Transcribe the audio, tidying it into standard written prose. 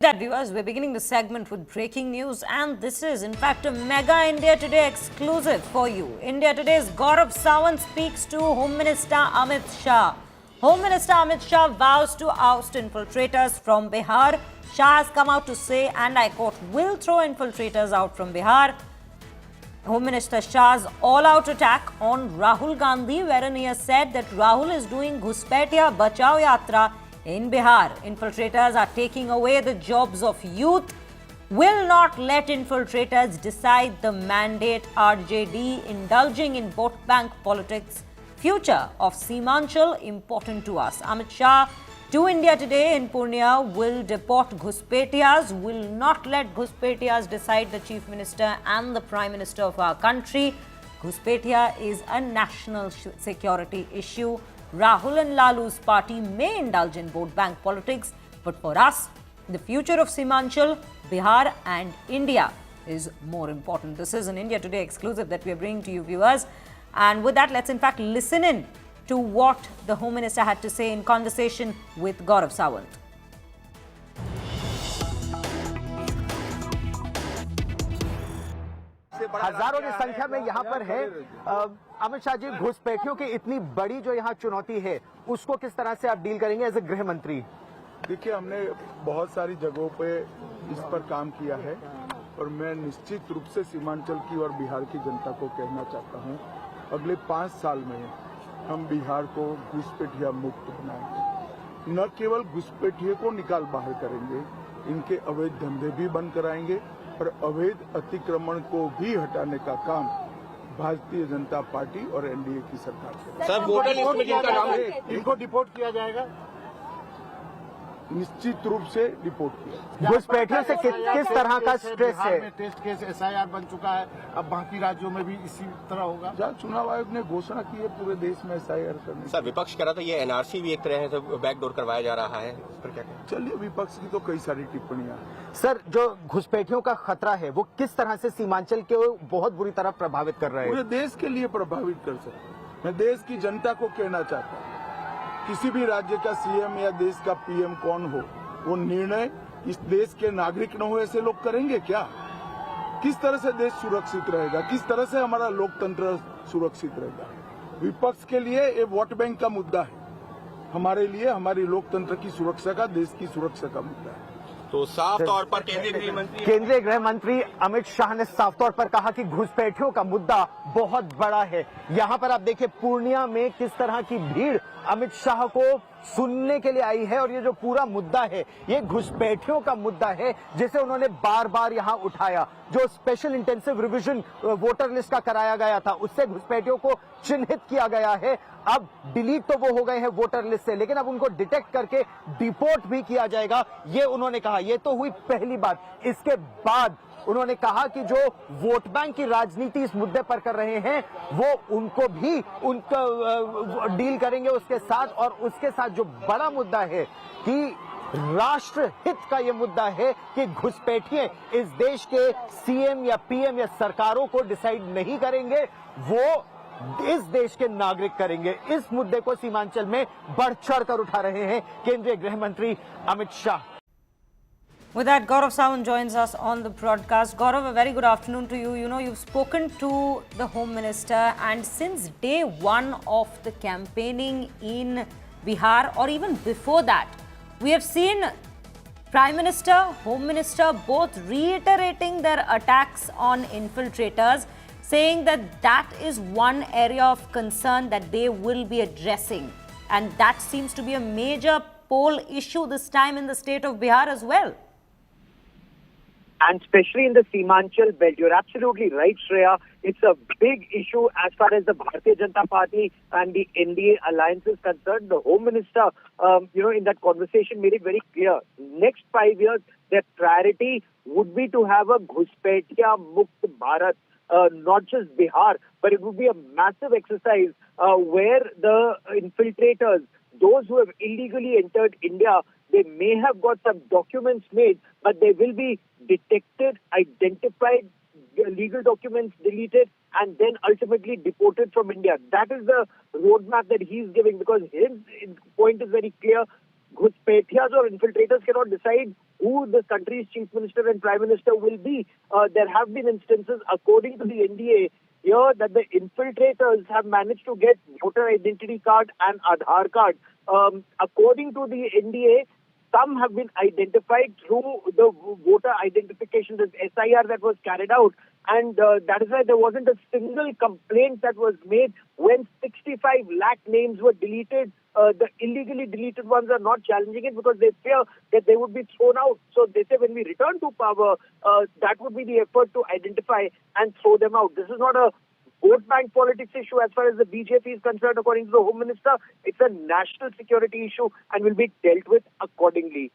That viewers, we're beginning the segment with breaking news, and this is in fact a mega India Today exclusive for you. India Today's Gaurav Sawant speaks to Home Minister Amit Shah. Home Minister Amit Shah vows to oust infiltrators from Bihar. Shah has come out to say, and I quote, "Will throw infiltrators out from Bihar." Home Minister Shah's all-out attack on Rahul Gandhi, wherein he has said that Rahul is doing Ghuspaitiya Bachao Yatra in Bihar. Infiltrators are taking away the jobs of youth. Will not let infiltrators decide the mandate. RJD indulging in vote bank politics. Future of Seemanchal important to us. Amit Shah to India Today in Purnia will deport Ghuspaitiyas. Will not let Ghuspaitiyas decide the Chief Minister and the Prime Minister of our country. Ghuspaitiya is a national security issue. Rahul and Lalu's party may indulge in vote bank politics, but for us, the future of Seemanchal, Bihar and India is more important. This is an India Today exclusive that we are bringing to you viewers. And with that, let's in fact listen in to what the Home Minister had to say in conversation with Gaurav Sawant. हजारों की संख्या में यहाँ पर है। अमित शाह जी, घुसपैठियों की इतनी बड़ी जो यहाँ चुनौती है, उसको किस तरह से आप डील करेंगे एज ए गृह मंत्री? देखिए, हमने बहुत सारी जगहों पे इस पर काम किया है और मैं निश्चित रूप से सीमांचल की और बिहार की जनता को कहना चाहता हूँ, अगले 5 साल में हम बिहार को घुसपैठिया मुक्त बनाएंगे। न केवल घुसपैठिए को निकाल बाहर करेंगे, इनके अवैध धंधे भी बंद कराएंगे और अवैध अतिक्रमण को भी हटाने का काम भारतीय जनता पार्टी और एनडीए की सरकार करेगी। सर, वोटर लिस्ट में जिनका नाम है, इनको डिपोर्ट किया जाएगा, निश्चित रूप से रिपोर्ट किया। घुसपैठियों से किस तरह का स्ट्रेस है? में टेस्ट केस एसआईआर बन चुका है, अब बाकी राज्यों में भी इसी तरह होगा। जहाँ चुनाव आयोग ने घोषणा की है पूरे देश में एसआईआर करने। सर, विपक्ष कह रहा था ये एनआरसी भी एक तरह से बैकडोर करवाया जा रहा है, उस पर क्या कहें? चलिए, विपक्ष की तो कई सारी टिप्पणियां। सर, जो घुसपैठियों का खतरा है वो किस तरह से सीमांचल के बहुत बुरी तरह प्रभावित कर रहे हैं? पूरे देश के लिए प्रभावित कर सकते हैं। मैं देश की जनता को कहना चाहता हूँ, किसी भी राज्य का सीएम या देश का पीएम कौन हो, वो निर्णय इस देश के नागरिक न हो ऐसे लोग करेंगे क्या? किस तरह से देश सुरक्षित रहेगा, किस तरह से हमारा लोकतंत्र सुरक्षित रहेगा? विपक्ष के लिए ये वोट बैंक का मुद्दा है, हमारे लिए हमारी लोकतंत्र की सुरक्षा का, देश की सुरक्षा का मुद्दा है। तो साफ तौर पर केंद्रीय गृह मंत्री अमित शाह ने साफ तौर पर कहा कि घुसपैठियों का मुद्दा बहुत बड़ा है। यहाँ पर आप देखिए पूर्णिया में किस तरह की भीड़ अमित शाह को सुनने के लिए आई है और ये जो पूरा मुद्दा है ये घुसपैठियों का मुद्दा है, जिसे उन्होंने बार बार यहाँ उठाया। जो special intensive revision voter list का कराया गया था, उससे घुसपैठियों को चिन्हित किया गया है। अब डिलीट तो वो हो गए हैं वोटर लिस्ट से, लेकिन अब उनको डिटेक्ट करके डिपोर्ट भी किया जाएगा, ये उन्होंने कहा। ये तो हुई पहली बात। इसके बाद उन्होंने कहा कि जो वोट बैंक की राजनीति इस मुद्दे पर कर रहे हैं वो उनको भी उनका डील करेंगे उसके साथ। और उसके साथ जो बड़ा मुद्दा है कि राष्ट्र हित का ये मुद्दा है कि घुसपैठिए इस देश के सीएम या पीएम या सरकारों को डिसाइड नहीं करेंगे, वो इस देश के नागरिक करेंगे। इस मुद्दे को सीमांचल में बढ़ चढ़ कर उठा रहे हैं केंद्रीय गृह मंत्री Amit Shah. With that, Gaurav Sawant joins us on the broadcast. Gaurav, a very good afternoon to you. You know, you've spoken to the Home Minister, and since day one of the campaigning in Bihar, or even before that, we have seen Prime Minister, Home Minister both reiterating their attacks on infiltrators, saying that that is one area of concern that they will be addressing. And that seems to be a major poll issue this time in the state of Bihar as well. And especially in the Seemanchal belt. You're absolutely right, Shreya. It's a big issue as far as the Bharatiya Janata Party and the NDA alliance is concerned. The Home Minister, in that conversation made it very clear. Next 5 years, their priority would be to have a Ghuspaitiya Mukt Bharat. Not just Bihar, but it would be a massive exercise where the infiltrators, those who have illegally entered India, they may have got some documents made, but they will be detected, identified, legal documents deleted, and then ultimately deported from India. That is the roadmap that he's giving, because his point is very clear. Ghuspaitiyas or infiltrators cannot decide who the country's chief minister and prime minister will be. There have been instances, according to the NDA, here that the infiltrators have managed to get voter identity card and Aadhaar card. According to the NDA, some have been identified through the voter identification, the SIR that was carried out. And that is why there wasn't a single complaint that was made when 65 lakh names were deleted. The illegally deleted ones are not challenging it because they fear that they would be thrown out. So they say when we return to power, that would be the effort to identify and throw them out. This is not a vote bank politics issue as far as the BJP is concerned, according to the Home Minister. It's a national security issue and will be dealt with accordingly.